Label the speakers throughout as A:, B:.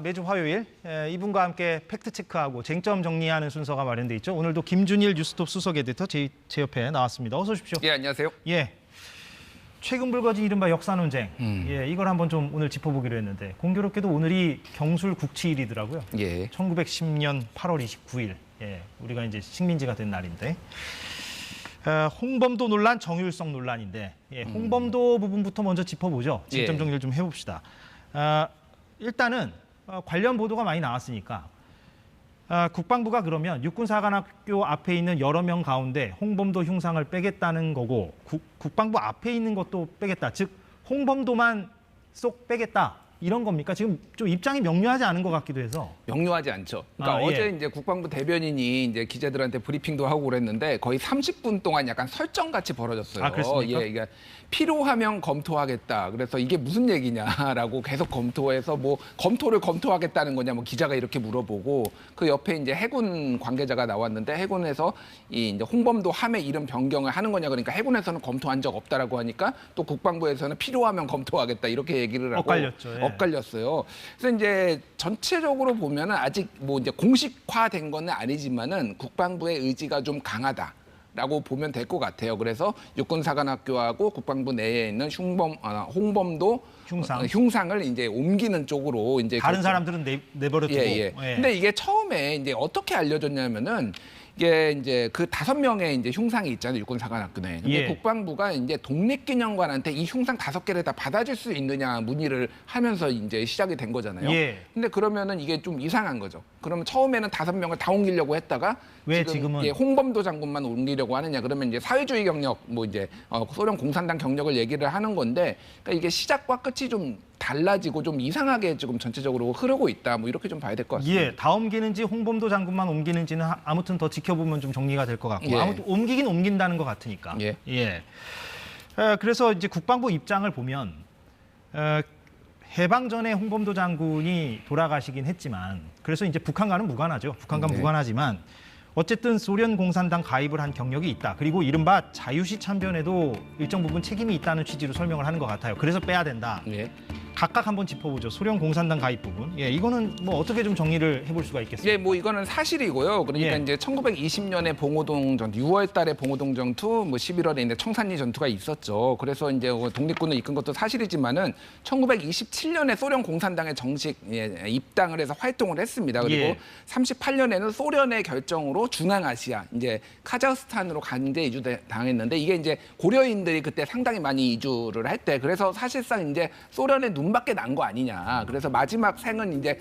A: 매주 화요일 이분과 함께 팩트체크하고 쟁점 정리하는 순서가 마련돼 있죠. 오늘도 김준일 뉴스톱 수석 에디터 제 옆에 나왔습니다. 어서 오십시오.
B: 예, 안녕하세요.
A: 최근 불거진 이른바 역사 논쟁. 이걸 한번 좀 오늘 짚어보기로 했는데 공교롭게도 오늘이 경술 국치일이더라고요. 1910년 8월 29일. 우리가 이제 식민지가 된 날인데. 홍범도 논란, 정율성 논란인데 홍범도 부분부터 먼저 짚어보죠. 쟁점 정리를 좀 해봅시다. 일단은 관련 보도가 많이 나왔으니까 국방부가 그러면 육군사관학교 앞에 있는 여러 명 가운데 홍범도 흉상을 빼겠다는 거고 국방부 앞에 있는 것도 빼겠다. 즉 홍범도만 쏙 빼겠다. 이런 겁니까? 지금 좀 입장이 명료하지 않은 것 같기도 해서.
B: 명료하지 않죠. 그러니까 어제 이제 국방부 대변인이 이제 기자들한테 브리핑도 하고 그랬는데 거의 30분 동안 약간 설정같이 벌어졌어요.
A: 그렇습니까?
B: 그러니까 필요하면 검토하겠다. 그래서 이게 무슨 얘기냐라고 계속 검토해서 뭐 검토를 검토하겠다는 거냐 뭐 기자가 이렇게 물어보고 그 옆에 이제 해군 관계자가 나왔는데 해군에서 이 이제 홍범도 함의 이름 변경을 하는 거냐 그러니까 해군에서는 검토한 적 없다라고 하니까 또 국방부에서는 필요하면 검토하겠다 이렇게 얘기를 하고
A: 엇갈렸죠.
B: 엇갈렸어요. 그래서 이제 전체적으로 보면은 아직 뭐 이제 공식화된 거는 아니지만은 국방부의 의지가 좀 강하다라고 보면 될 것 같아요. 그래서 육군사관학교하고 국방부 내에 있는 홍범도 흉상을 이제 옮기는 쪽으로 이제
A: 다른 사람들은 내버려두고.
B: 근데 이게 처음에 이제 어떻게 알려졌냐면은 이게 이제 그 5명의 이제 흉상이 있잖아요. 육군사관학교 내에. 근데 국방부가 이제 독립기념관한테 이 흉상 5개를 다 받아줄 수 있느냐 문의를 하면서 이제 시작이 된 거잖아요. 근데 그러면은 이게 좀 이상한 거죠. 그러면 처음에는 5명을 다 옮기려고 했다가
A: 왜 지금은
B: 홍범도 장군만 옮기려고 하느냐? 그러면 이제 사회주의 경력, 뭐 이제 소련 공산당 경력을 얘기를 하는 건데, 그러니까 이게 시작과 끝이 좀 달라지고 좀 이상하게 지금 전체적으로 흐르고 있다. 뭐 이렇게 좀 봐야 될 것 같습니다.
A: 다 옮기는지 홍범도 장군만 옮기는지는 아무튼 더 지켜보면 좀 정리가 될 것 같고 아무튼 옮기긴 옮긴다는 것 같으니까. 그래서 이제 국방부 입장을 보면 해방 전에 홍범도 장군이 돌아가시긴 했지만 그래서 이제 북한과는 무관하죠. 북한과는 무관하지만 어쨌든 소련 공산당 가입을 한 경력이 있다. 그리고 이른바 자유시 참변에도 일정 부분 책임이 있다는 취지로 설명을 하는 것 같아요. 그래서 빼야 된다. 각각 한번 짚어보죠. 소련 공산당 가입 부분. 이거는 뭐 어떻게 좀 정리를 해볼 수가 있겠습니까?
B: 뭐 이거는 사실이고요. 그러니까 이제 1920년에 봉오동 전투, 6월달에 봉오동 전투, 뭐 11월에 이제 청산리 전투가 있었죠. 그래서 이제 독립군을 이끈 것도 사실이지만은 1927년에 소련 공산당에 정식 입당을 해서 활동을 했습니다. 그리고 38년에는 소련의 결정으로 중앙아시아, 이제 카자흐스탄으로 강제 이주 당했는데 이게 이제 고려인들이 그때 상당히 많이 이주를 했대. 그래서 사실상 이제 소련의 눈밖에 난 거 아니냐. 그래서 마지막 생은 이제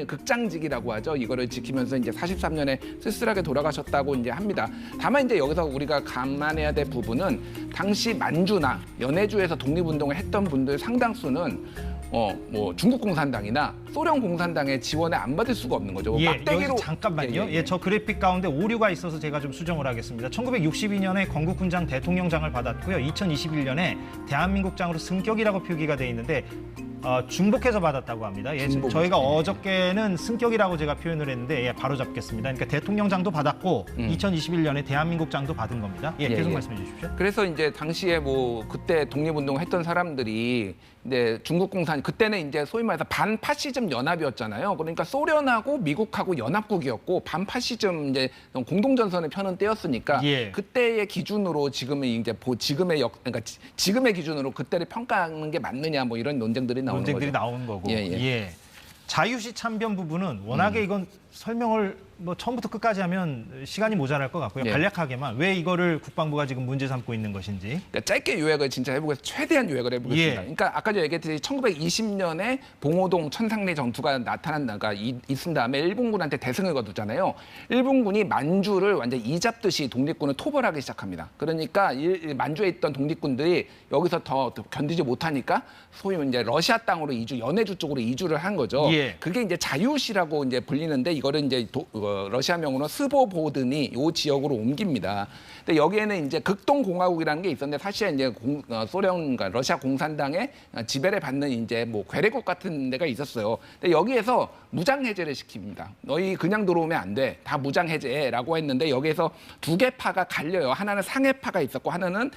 B: 극장직이라고 하죠. 이거를 지키면서 이제 43년에 쓸쓸하게 돌아가셨다고 이제 합니다. 다만 이제 여기서 우리가 감안해야 될 부분은 당시 만주나 연해주에서 독립운동을 했던 분들 상당수는 뭐 중국 공산당이나 소련 공산당의 지원을 안 받을 수가 없는 거죠.
A: 여기서 잠깐만요. 저 그래픽 가운데 오류가 있어서 제가 좀 수정을 하겠습니다. 1962년에 건국훈장 대통령장을 받았고요. 2021년에 대한민국장으로 승격이라고 표기가 돼 있는데 중복해서 받았다고 합니다. 저희가 어저께는 승격이라고 제가 표현을 했는데 바로 잡겠습니다. 그러니까 대통령장도 받았고 2021년에 대한민국장도 받은 겁니다. 계속 말씀해 주십시오.
B: 그래서 이제 당시에 뭐 그때 독립운동 했던 사람들이 이제 중국 공산 그때는 이제 소위 말해서 반파시즘 연합이었잖아요. 그러니까 소련하고 미국하고 연합국이었고 반파시즘 이제 공동전선을 펴는 때였으니까 그때의 기준으로 지금은 이제 그러니까 지금의 기준으로 그때를 평가하는 게 맞느냐 뭐 이런 논쟁들이
A: 나오는 거고. 자유시 참변 부분은 워낙에 이건 설명을 뭐 처음부터 끝까지 하면 시간이 모자랄 것 같고요. 간략하게만 왜 이거를 국방부가 지금 문제 삼고 있는 것인지.
B: 그러니까 짧게 요약을 진짜 해보겠습니다. 최대한 요약을 해보겠습니다. 그러니까 아까 제가 얘기했듯이 1920년에 봉오동 천상리 전투가 나타난다가 있은 다음에 일본군한테 대승을 거두잖아요. 일본군이 만주를 완전 이잡듯이 독립군을 토벌하기 시작합니다. 그러니까 만주에 있던 독립군들이 여기서 더 견디지 못하니까 소위 이제 러시아 땅으로 연해주 쪽으로 이주를 한 거죠. 그게 이제 자유시라고 이제 불리는데 이거를 이제 러시아명으로 스보보드니 이 지역으로 옮깁니다. 근데 여기에는 이제 극동공화국이라는 게 있었는데 사실 이제 소련, 그러니까 러시아 공산당의 지배를 받는 이제 뭐 괴뢰국 같은 데가 있었어요. 근데 여기에서 무장 해제를 시킵니다. 너희 그냥 들어오면 안 돼. 다 무장 해제라고 했는데 여기에서 두 개 파가 갈려요. 하나는 상해파가 있었고 하나는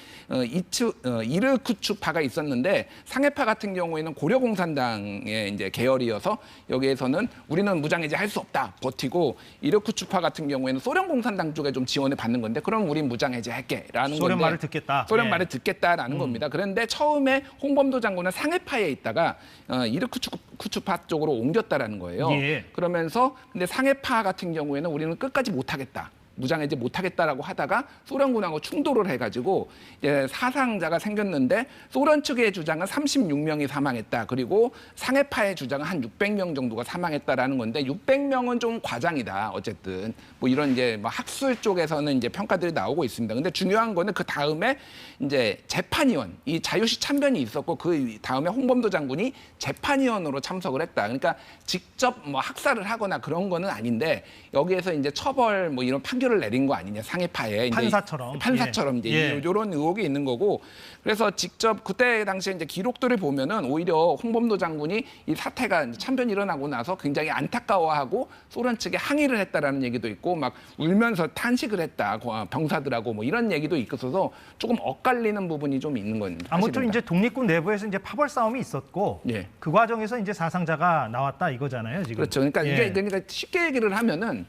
B: 이르쿠츠파가 있었는데 상해파 같은 경우에는 고려공산당의 이제 계열이어서 여기에서는 우리는 무장 해제 할 수 없다. 버티고 이르쿠츠파 같은 경우에는 소련 공산당 쪽에 좀 지원을 받는 건데 그럼 우린 무장 해제할게라는
A: 소련
B: 건데
A: 말을 듣겠다.
B: 소련 말을 듣겠다라는 겁니다. 그런데 처음에 홍범도 장군은 상해파에 있다가 이르쿠츠파 쪽으로 옮겼다라는 거예요.
A: 예.
B: 그러면서 근데 상해파 같은 경우에는 우리는 끝까지 못하겠다. 무장해제 못하겠다라고 하다가 소련군하고 충돌을 해가지고 이제 사상자가 생겼는데 소련 측의 주장은 36명이 사망했다. 그리고 상해파의 주장은 한 600명 정도가 사망했다라는 건데 600명은 좀 과장이다. 어쨌든 뭐 이런 이제 뭐 학술 쪽에서는 이제 평가들이 나오고 있습니다. 근데 중요한 거는 그 다음에 이제 재판위원, 이 자유시 참변이 있었고 그 다음에 홍범도 장군이 재판위원으로 참석을 했다. 그러니까 직접 뭐 학살을 하거나 그런 거는 아닌데 여기에서 이제 처벌 뭐 이런 판결을 내린 거 아니냐 상해파에 판사처럼 이제
A: 예.
B: 이런 의혹이 있는 거고 그래서 직접 그때 당시에 이제 기록들을 보면은 오히려 홍범도 장군이 이 사태가 참변이 일어나고 나서 굉장히 안타까워하고 소련 측에 항의를 했다라는 얘기도 있고 막 울면서 탄식을 했다 병사들하고 뭐 이런 얘기도 있어서 조금 엇갈리는 부분이 좀 있는 건 사실입니다.
A: 아무튼 이제 독립군 내부에서 이제 파벌 싸움이 있었고
B: 예.
A: 그 과정에서 이제 사상자가 나왔다 이거잖아요 지금.
B: 그렇죠. 그러니까 이게 그러니까 쉽게 얘기를 하면은.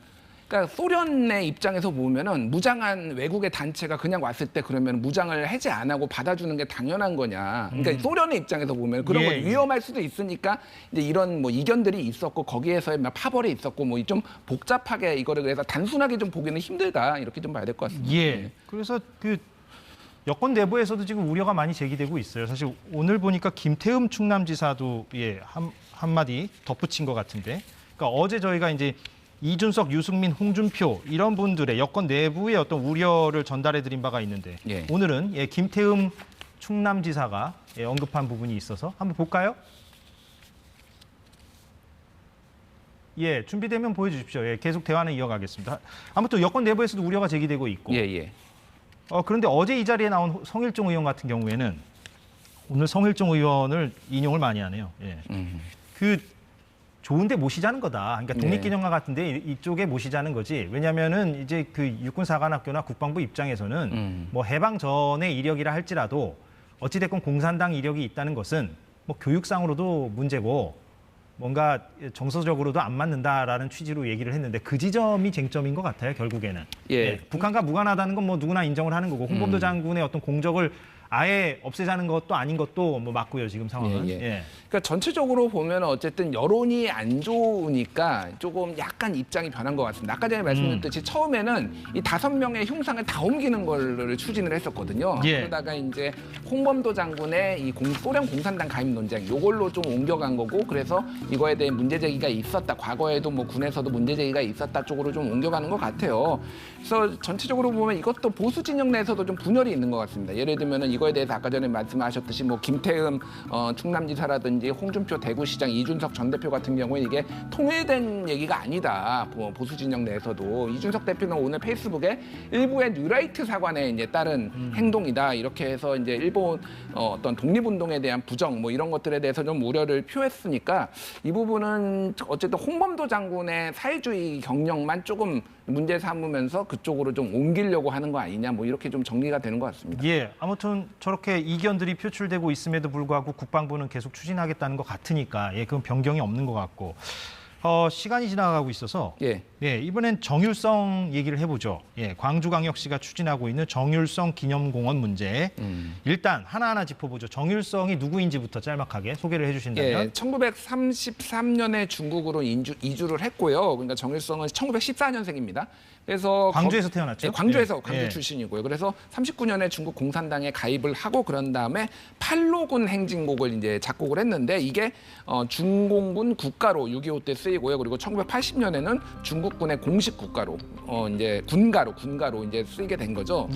B: 그러니까 소련의 입장에서 보면은 무장한 외국의 단체가 그냥 왔을 때 그러면 무장을 해제 안 하고 받아주는 게 당연한 거냐. 그러니까 소련의 입장에서 보면 그런 거 위험할 수도 있으니까 이제 이런 뭐 이견들이 있었고 거기에서의 막 파벌이 있었고 뭐 좀 복잡하게 이거를 그래서 단순하게 좀 보기는 힘들다 이렇게 좀 봐야 될 것 같습니다.
A: 예. 그래서 그 여권 내부에서도 지금 우려가 많이 제기되고 있어요. 사실 오늘 보니까 김태흠 충남지사도 한마디 덧붙인 것 같은데. 그러니까 어제 저희가 이제 이준석, 유승민, 홍준표 이런 분들의 여권 내부의 어떤 우려를 전달해드린 바가 있는데
B: 예.
A: 오늘은 김태흠 충남지사가 언급한 부분이 있어서 한번 볼까요? 예, 준비되면 보여주십시오. 예, 계속 대화는 이어가겠습니다. 아무튼 여권 내부에서도 우려가 제기되고 있고.
B: 예.
A: 그런데 어제 이 자리에 나온 성일종 의원 같은 경우에는 오늘 성일종 의원을 인용을 많이 하네요. 예. 그 좋은데 모시자는 거다. 그러니까 독립기념관 같은데 이쪽에 모시자는 거지. 왜냐하면은 이제 그 육군사관학교나 국방부 입장에서는 뭐 해방 전의 이력이라 할지라도 어찌됐건 공산당 이력이 있다는 것은 뭐 교육상으로도 문제고 뭔가 정서적으로도 안 맞는다라는 취지로 얘기를 했는데 그 지점이 쟁점인 것 같아요. 결국에는.
B: 예.
A: 북한과 무관하다는 건 뭐 누구나 인정을 하는 거고 홍범도 장군의 어떤 공적을 아예 없애자는 것도 아닌 것도 뭐 맞고요. 지금 상황은.
B: 예. 그러니까 전체적으로 보면 어쨌든 여론이 안 좋으니까 조금 약간 입장이 변한 것 같습니다. 아까 전에 말씀드렸듯이 처음에는 이 5명의 흉상을 다 옮기는 걸 추진을 했었거든요.
A: 예.
B: 그러다가 이제 홍범도 장군의 이 소련 공산당 가입 논쟁 요걸로 좀 옮겨간 거고 그래서 이거에 대해 문제 제기가 있었다. 과거에도 뭐 군에서도 문제 제기가 있었다 쪽으로 좀 옮겨가는 것 같아요. 그래서 전체적으로 보면 이것도 보수 진영 내에서도 좀 분열이 있는 것 같습니다. 예를 들면은 이거에 대해서 아까 전에 말씀하셨듯이 뭐 김태흠 충남지사라든지 홍준표 대구시장 이준석 전 대표 같은 경우에 이게 통일된 얘기가 아니다. 보수 진영 내에서도 이준석 대표는 오늘 페이스북에 일부의 뉴라이트 사관에 이제 따른 행동이다. 이렇게 해서 이제 일본 어떤 독립운동에 대한 부정 뭐 이런 것들에 대해서 좀 우려를 표했으니까 이 부분은 어쨌든 홍범도 장군의 사회주의 경력만 조금 문제 삼으면서 그쪽으로 좀 옮기려고 하는 거 아니냐 뭐 이렇게 좀 정리가 되는 것 같습니다.
A: 예, 아무튼 저렇게 이견들이 표출되고 있음에도 불구하고 국방부는 계속 추진하겠다는 것 같으니까 그건 변경이 없는 것 같고 시간이 지나가고 있어서 이번엔 정율성 얘기를 해보죠. 광주광역시가 추진하고 있는 정율성 기념공원 문제 일단 하나하나 짚어보죠. 정율성이 누구인지부터 짤막하게 소개를 해주신다면
B: 1933년에 중국으로 이주를 했고요. 그러니까 정율성은 1914년생입니다. 그래서
A: 광주에서 태어났죠?
B: 광주 출신이고요. 그래서 39년에 중국 공산당에 가입을 하고 그런 다음에 팔로군 행진곡을 이제 작곡을 했는데 이게 중공군 국가로 6.25 때 쓰이고요. 그리고 1980년에는 중국군의 공식 국가로 이제 군가로 이제 쓰이게 된 거죠.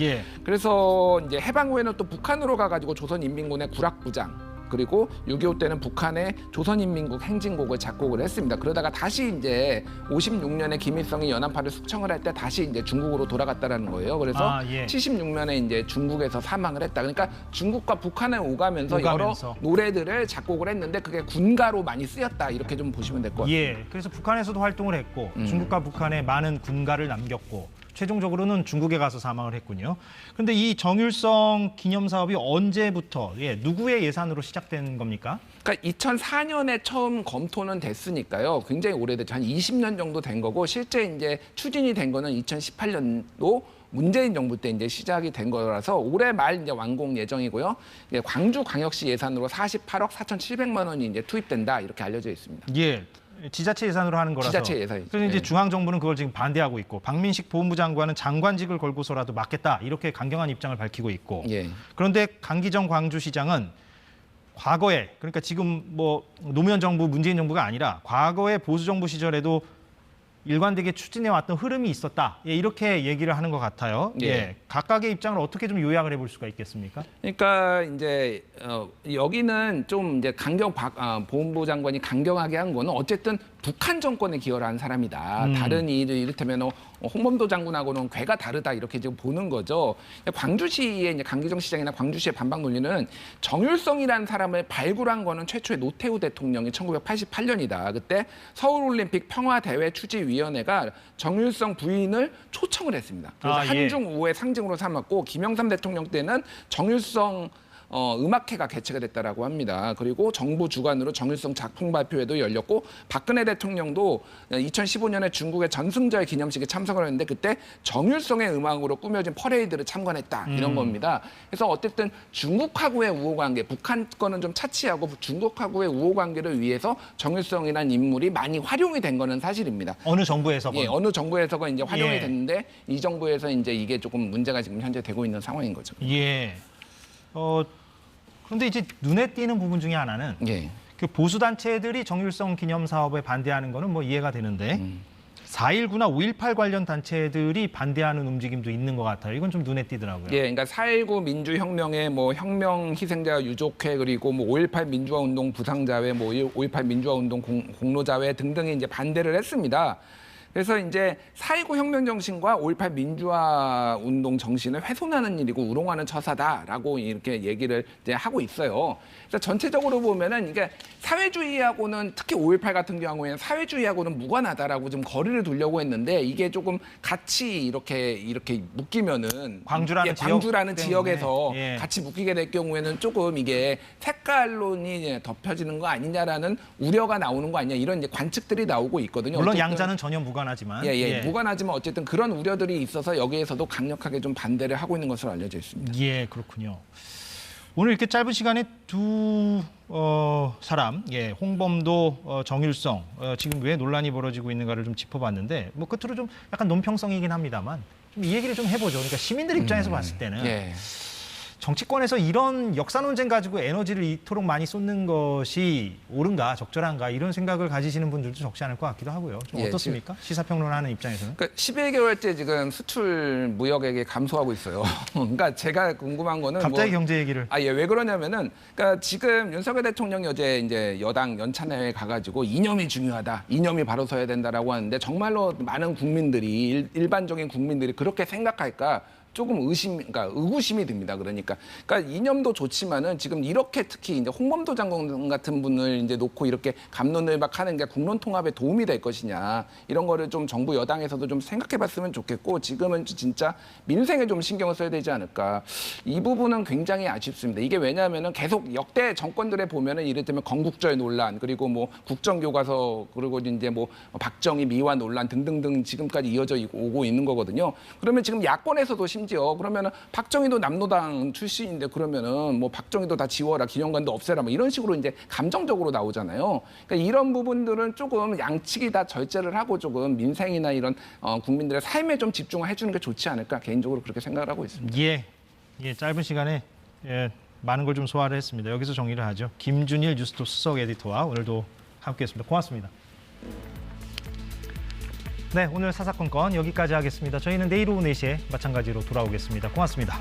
B: 그래서 이제 해방 후에는 또 북한으로 가가지고 조선인민군의 구락부장 그리고 6.25 때는 북한의 조선인민국 행진곡을 작곡을 했습니다. 그러다가 다시 이제 56년에 김일성이 연안파를 숙청을 할 때 다시 이제 중국으로 돌아갔다라는 거예요. 그래서 76년에 이제 중국에서 사망을 했다. 그러니까 중국과 북한에 오가면서 여러 노래들을 작곡을 했는데 그게 군가로 많이 쓰였다. 이렇게 좀 보시면 될 것 같아요.
A: 예, 그래서 북한에서도 활동을 했고 중국과 북한에 많은 군가를 남겼고 최종적으로는 중국에 가서 사망을 했군요. 그런데 이 정율성 기념 사업이 언제부터 누구의 예산으로 시작된 겁니까?
B: 그러니까 2004년에 처음 검토는 됐으니까요. 굉장히 오래됐죠. 한 20년 정도 된 거고 실제 이제 추진이 된 거는 2018년도 문재인 정부 때 이제 시작이 된 거라서 올해 말 이제 완공 예정이고요. 광주광역시 예산으로 48억 4,700만 원이 이제 투입된다 이렇게 알려져 있습니다.
A: 예. 지자체 예산으로 하는 거라서.
B: 지자체 예산이죠.
A: 그래서 이제 중앙 정부는 그걸 지금 반대하고 있고 박민식 보훈부 장관은 장관직을 걸고서라도 막겠다 이렇게 강경한 입장을 밝히고 있고.
B: 예.
A: 그런데 강기정 광주시장은 과거에 그러니까 지금 뭐 노무현 정부 문재인 정부가 아니라 과거에 보수 정부 시절에도 일관되게 추진해 왔던 흐름이 있었다. 이렇게 얘기를 하는 것 같아요. 각각의 입장을 어떻게 좀 요약을 해볼 수가 있겠습니까?
B: 그러니까 이제 여기는 좀 이제 보훈부 장관이 강경하게 한 거는 어쨌든 북한 정권에 기여를 한 사람이다. 다른 일을 이를테면 홍범도 장군하고는 궤가 다르다 이렇게 지금 보는 거죠. 광주시의 이제 강기정 시장이나 광주시의 반박 논리는 정율성이라는 사람을 발굴한 거는 최초의 노태우 대통령이 1988년이다. 그때 서울올림픽 평화대회 추지위원회가 정율성 부인을 초청을 했습니다. 그래서 한중 우호의 상징으로 삼았고 김영삼 대통령 때는 정율성 음악회가 개최가 됐다라고 합니다. 그리고 정부 주관으로 정율성 작품 발표회도 열렸고 박근혜 대통령도 2015년에 중국의 전승절 기념식에 참석을 했는데 그때 정율성의 음악으로 꾸며진 퍼레이드를 참관했다 이런 겁니다. 그래서 어쨌든 중국하고의 우호관계, 북한 거는 좀 차치하고 중국하고의 우호관계를 위해서 정율성이라는 인물이 많이 활용이 된 거는 사실입니다.
A: 어느 정부에서건.
B: 예, 어느 정부에서가 이제 활용이 됐는데 이 정부에서 이제 이게 조금 문제가 지금 현재 되고 있는 상황인 거죠.
A: 예. 그런데 이제 눈에 띄는 부분 중에 하나는 그 보수 단체들이 정율성 기념 사업에 반대하는 거는 뭐 이해가 되는데 4.19나 5.18 관련 단체들이 반대하는 움직임도 있는 것 같아요. 이건 좀 눈에 띄더라고요.
B: 예, 그러니까 4.19 민주혁명의 뭐 혁명 희생자 유족회 그리고 뭐 5.18 민주화 운동 부상자회, 뭐 5.18 민주화 운동 공로자회 등등이 이제 반대를 했습니다. 그래서 이제 4.19 혁명 정신과 5.18 민주화 운동 정신을 훼손하는 일이고 우롱하는 처사다라고 이렇게 얘기를 이제 하고 있어요. 그래서 전체적으로 보면은 이게 사회주의하고는 특히 5.18 같은 경우에는 사회주의하고는 무관하다라고 좀 거리를 두려고 했는데 이게 조금 같이 이렇게 묶이면은 광주라는 지역에서 같이 묶이게 될 경우에는 조금 이게 색깔론이 덮여지는 거 아니냐라는 우려가 나오는 거 아니냐 이런 이제 관측들이 나오고 있거든요.
A: 물론 양자는 전혀 무관하지만.
B: 무관하지만 어쨌든 그런 우려들이 있어서 여기에서도 강력하게 좀 반대를 하고 있는 것으로 알려져 있습니다.
A: 예, 그렇군요. 오늘 이렇게 짧은 시간에 두 사람, 홍범도, 정율성, 지금 왜 논란이 벌어지고 있는가를 좀 짚어봤는데, 뭐 끝으로 좀 약간 논평성이긴 합니다만, 좀 이 얘기를 좀 해보죠. 그러니까 시민들 입장에서 봤을 때는 정치권에서 이런 역사 논쟁 가지고 에너지를 이토록 많이 쏟는 것이 옳은가, 적절한가 이런 생각을 가지시는 분들도 적지 않을 것 같기도 하고요. 좀 어떻습니까? 시사평론하는 입장에서는.
B: 그러니까 11개월째 지금 수출 무역액이 감소하고 있어요. 그러니까 제가 궁금한 거는
A: 갑자기 경제 얘기를.
B: 왜 그러냐면은 그러니까 지금 윤석열 대통령이 어제 이제 여당 연찬회에 가가지고 이념이 중요하다, 이념이 바로 서야 된다라고 하는데 정말로 많은 국민들이 일반적인 국민들이 그렇게 생각할까? 조금 그러니까 의구심이 듭니다. 그러니까 이념도 좋지만은 지금 이렇게 특히 이제 홍범도 장관 같은 분을 이제 놓고 이렇게 갑론을 막 하는 게 국론 통합에 도움이 될 것이냐 이런 거를 좀 정부 여당에서도 좀 생각해봤으면 좋겠고 지금은 진짜 민생에 좀 신경을 써야 되지 않을까 이 부분은 굉장히 아쉽습니다. 이게 왜냐하면은 계속 역대 정권들에 보면은 이를테면 건국절 논란 그리고 뭐 국정교과서 그리고 이제 뭐 박정희 미화 논란 등등등 지금까지 이어져 오고 있는 거거든요. 그러면 지금 야권에서도 심지어 그러면은 박정희도 남노당 출신인데 그러면은 뭐 박정희도 다 지워라 기념관도 없애라 뭐 이런 식으로 이제 감정적으로 나오잖아요. 그러니까 이런 부분들은 조금 양측이 다 절제를 하고 조금 민생이나 이런 국민들의 삶에 좀 집중을 해주는 게 좋지 않을까 개인적으로 그렇게 생각을 하고 있습니다.
A: 짧은 시간에 많은 걸 좀 소화를 했습니다. 여기서 정리를 하죠. 김준일 뉴스톱 수석 에디터와 오늘도 함께했습니다. 고맙습니다. 네, 오늘 사사건건 여기까지 하겠습니다. 저희는 내일 오후 4시에 마찬가지로 돌아오겠습니다. 고맙습니다.